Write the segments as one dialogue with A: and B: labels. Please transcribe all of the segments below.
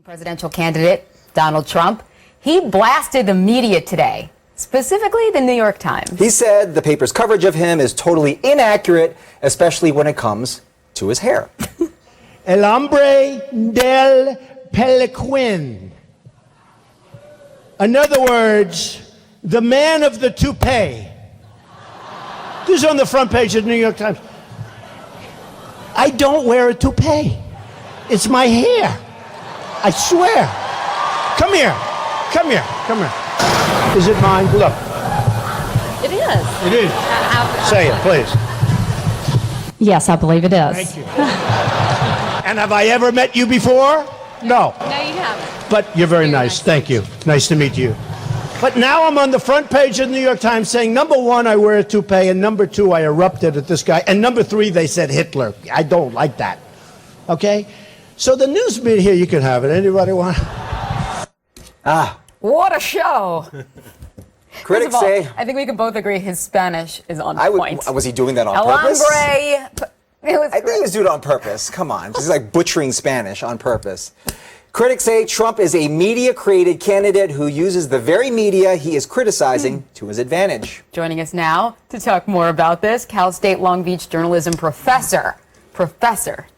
A: Presidential candidate Donald Trump, he blasted the media today, specifically the New York Times.
B: He said the paper's coverage of him is totally inaccurate, especially when it comes to his hair.
C: El hombre del peliquin. In other words, the man of the toupee. This is on the front page of the New York Times. I don't wear a toupee. It's my hair. I swear. Come here. Come here. Come here. Is it mine? Look.
D: It is.
C: It is. Say it, please.
D: Yes, I believe it is.
C: Thank you. And have I ever met you before? No.
D: No, you haven't.
C: But you're very nice. Thank you. Nice to meet you. But now I'm on the front page of the New York Times saying, number one, I wear a toupee, and number two, I erupted at this guy, and number three, they said Hitler. I don't like that. Okay? So the news media here, you can have it. Anybody want?
A: What a show!
B: Critics
A: First of all,
B: say...
A: I think we can both agree his Spanish is on point.
B: Was he doing that on
A: El
B: purpose?
A: hombre. It was
B: I think he was doing it on purpose. Come on. He's like butchering Spanish on purpose. Critics say Trump is a media-created candidate who uses the very media he is criticizing to his advantage.
A: Joining us now to talk more about this, Cal State Long Beach journalism professor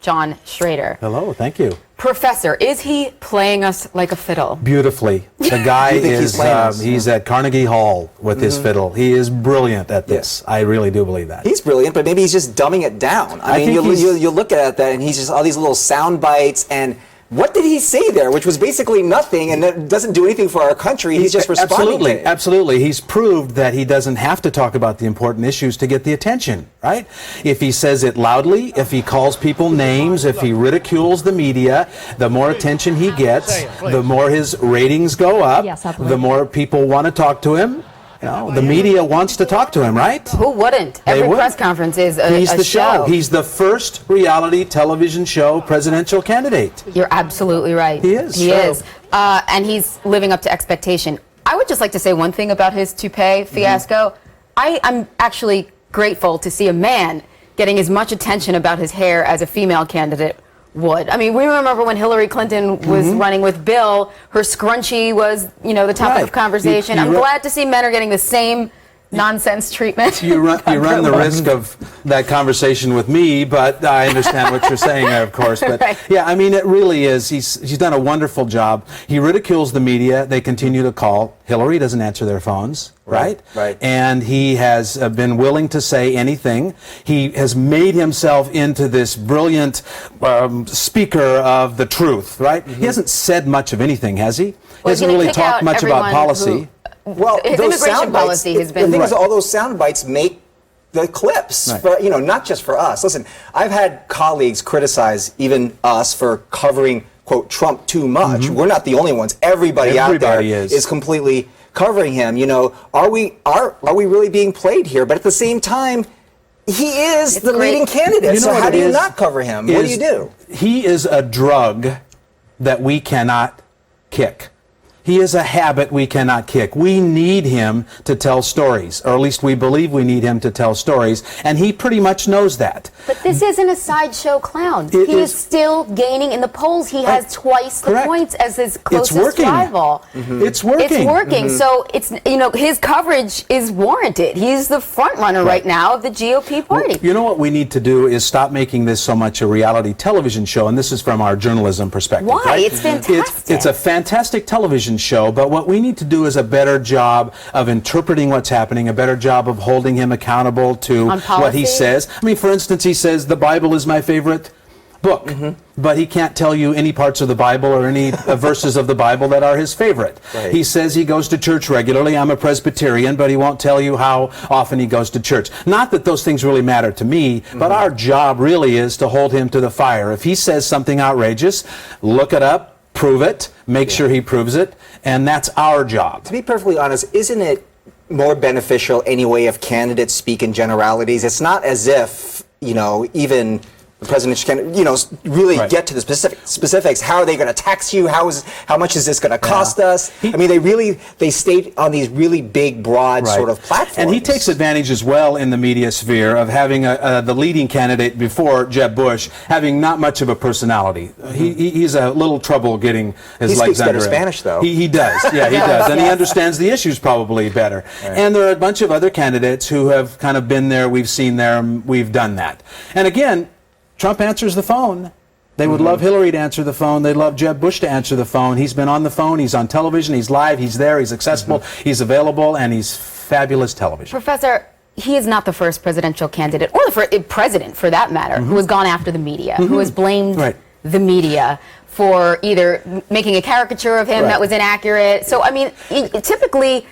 A: John Shrader.
E: Hello, thank you.
A: Professor, is he playing us like a fiddle?
E: Beautifully. The guy he's at Carnegie Hall with his fiddle. He is brilliant at this. I really do believe that.
B: He's brilliant, but maybe he's just dumbing it down. I mean, you look at that and he's just all these little sound bites and what did he say there, which was basically nothing and it doesn't do anything for our country? He's just responding to it.
E: Absolutely. He's proved that he doesn't have to talk about the important issues to get the attention, right? If he says it loudly, if he calls people names, if he ridicules the media, the more attention he gets, the more his ratings go up, the more people want to talk to him. You know, the media wants to talk to him, right?
A: Who wouldn't? Every press conference is a show.
E: He's the first reality television show presidential candidate.
A: You're absolutely right.
E: He is.
A: He is. And he's living up to expectation. I would just like to say one thing about his toupee fiasco. I'm actually grateful to see a man getting as much attention about his hair as a female candidate would. I mean, we remember when Hillary Clinton was running with Bill, her scrunchie was, the topic of conversation. I'm glad to see men are getting the same nonsense treatment.
E: You run the risk of that conversation with me, but I understand what you're saying there, of course. But yeah, I mean, it really is. He's done a wonderful job. He ridicules the media. They continue to call. Hillary doesn't answer their phones, right?
B: Right.
E: And he has been willing to say anything. He has made himself into this brilliant speaker of the truth, right? He hasn't said much of anything, has he? He hasn't really talked much about policy.
B: Well,
A: his
B: those
A: immigration policy has been...
B: The thing is, all those sound bites make the clips, for, not just for us. Listen, I've had colleagues criticize even us for covering, quote, Trump too much. We're not the only ones. Everybody out there is completely covering him. Are we really being played here? But at the same time, he is the leading candidate. So how do you not cover him? What do you do?
E: He is a drug that we cannot kick. He is a habit we cannot kick. We need him to tell stories, or at least we believe we need him to tell stories, and he pretty much knows that.
A: But this isn't a sideshow clown. He is still gaining in the polls. He has twice the points as his closest rival.
E: It's working.
A: It's working. So it's his coverage is warranted. He's the front runner right now of the GOP party.
E: Well, you know what we need to do is stop making this so much a reality television show, and this is from our journalism perspective.
A: Why?
E: Right?
A: It's fantastic.
E: It's a fantastic television show, but what we need to do is a better job of interpreting what's happening, a better job of holding him accountable to what he says. I mean, for instance, he says the Bible is my favorite book, but he can't tell you any parts of the Bible or any verses of the Bible that are his favorite. He says he goes to church regularly. I'm a Presbyterian, but he won't tell you how often he goes to church. Not that those things really matter to me, but our job really is to hold him to the fire. If he says something outrageous, look it up, prove it, make sure he proves it, and that's our job.
B: To be perfectly honest, isn't it more beneficial anyway if candidates speak in generalities? It's not as if, even The president can, really
E: Right.
B: get to the specifics. How are they going to tax you? How much is this going to cost us? I mean, they state on these really big, broad
E: Right.
B: sort of platforms.
E: And he takes advantage as well in the media sphere of having the leading candidate before Jeb Bush having not much of a personality. He's a little trouble getting his
B: He
E: legs
B: speaks
E: under
B: better
E: him.
B: Spanish, though.
E: He does. Yeah, he does. And he
A: Yes.
E: understands the issues probably better.
B: Right.
E: And there are a bunch of other candidates who have kind of been there, we've seen there, we've done that. And again, Trump answers the phone. They would love Hillary to answer the phone. They'd love Jeb Bush to answer the phone. He's been on the phone. He's on television. He's live. He's there. He's accessible. He's available. And he's fabulous television.
A: Professor, he is not the first presidential candidate, or the first president for that matter, who has gone after the media, who has blamed
E: Right.
A: the media for either making a caricature of him
E: Right.
A: that was inaccurate. So, I mean, typically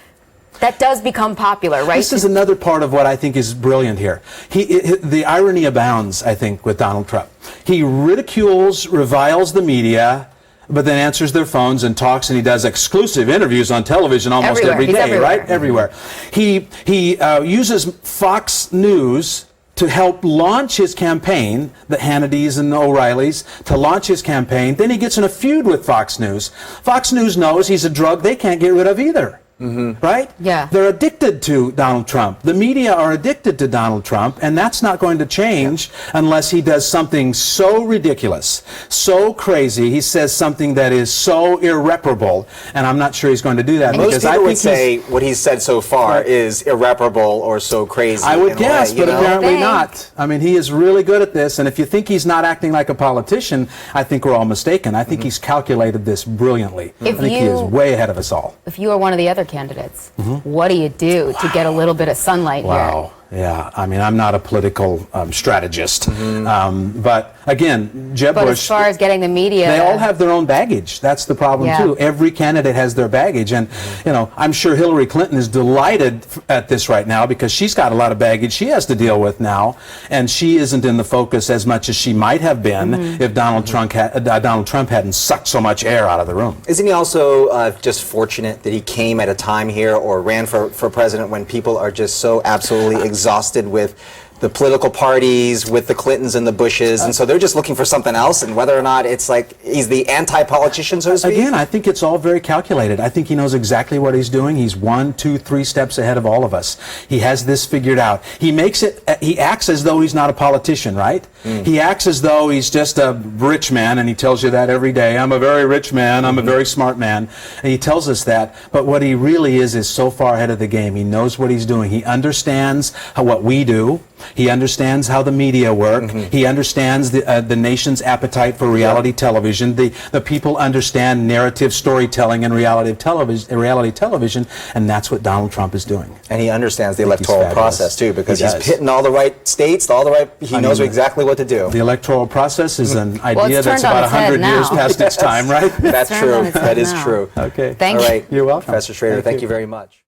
A: that does become popular, right?
E: This is another part of what I think is brilliant here. The irony abounds, I think, with Donald Trump. He ridicules, reviles the media, but then answers their phones and talks, and he does exclusive interviews on television almost
A: Everywhere.
E: every
A: He's
E: day,
A: everywhere.
E: right? Everywhere. He uses Fox News to help launch his campaign, the Hannitys and the O'Reillys, to launch his campaign. Then he gets in a feud with Fox News. Fox News knows he's a drug they can't get rid of either. Right?
A: Yeah.
E: They're addicted to Donald Trump. The media are addicted to Donald Trump, and that's not going to change unless he does something so ridiculous, so crazy. He says something that is so irreparable, and I'm not sure he's going to do that.
B: Most
E: because
B: people
E: I
B: would
E: think
B: say what he's said so far
E: Right.
B: is irreparable or so crazy.
E: I would
B: in a
E: guess,
B: way,
E: but apparently
A: Think.
E: not. I mean, he is really good at this, and if you think he's not acting like a politician, I think we're all mistaken. I think he's calculated this brilliantly. I think he is way ahead of us all.
A: If you are one of the other candidates, what do you do to get a little bit of sunlight here?
E: Wow. Yeah. I mean, I'm not a political strategist. But again, Jeb
A: But
E: Bush.
A: as far as getting the media,
E: They all have their own baggage. That's the problem,
A: Yeah.
E: too. Every candidate has their baggage. And, I'm sure Hillary Clinton is delighted at this right now because she's got a lot of baggage she has to deal with now. And she isn't in the focus as much as she might have been if Donald Trump hadn't sucked so much air out of the room.
B: Isn't he also just fortunate that he came at a time here or ran for president when people are just so absolutely exhausted with the political parties, with the Clintons and the Bushes, and so they're just looking for something else, and whether or not it's like he's the anti-politician, so to speak?
E: Again, I think it's all very calculated. I think he knows exactly what he's doing. He's 1, 2, 3 steps ahead of all of us. He has this figured out. He acts as though he's not a politician, right? He acts as though he's just a rich man, and he tells you that every day. I'm a very rich man. I'm a very smart man. And he tells us that. But what he really is so far ahead of the game. He knows what he's doing. He understands what we do. He understands how the media work. He understands the nation's appetite for reality television. The people understand narrative storytelling and reality television, and that's what Donald Trump is doing.
B: And he understands the
E: I think he's
B: electoral
E: fabulous.
B: process, too, because
E: He
B: he's
E: does.
B: hitting all the right states, he knows exactly what to do.
E: The electoral process is an idea
A: it's
E: that's
A: turned on
E: about
A: its head
E: 100 years
A: now.
E: past its time, right?
B: That's
A: Turned on
B: true.
A: its head
B: That is
A: now.
B: true.
E: Okay.
A: Thank
B: All
A: you.
B: right.
E: You're welcome.
B: Professor Shrader, thank you very much.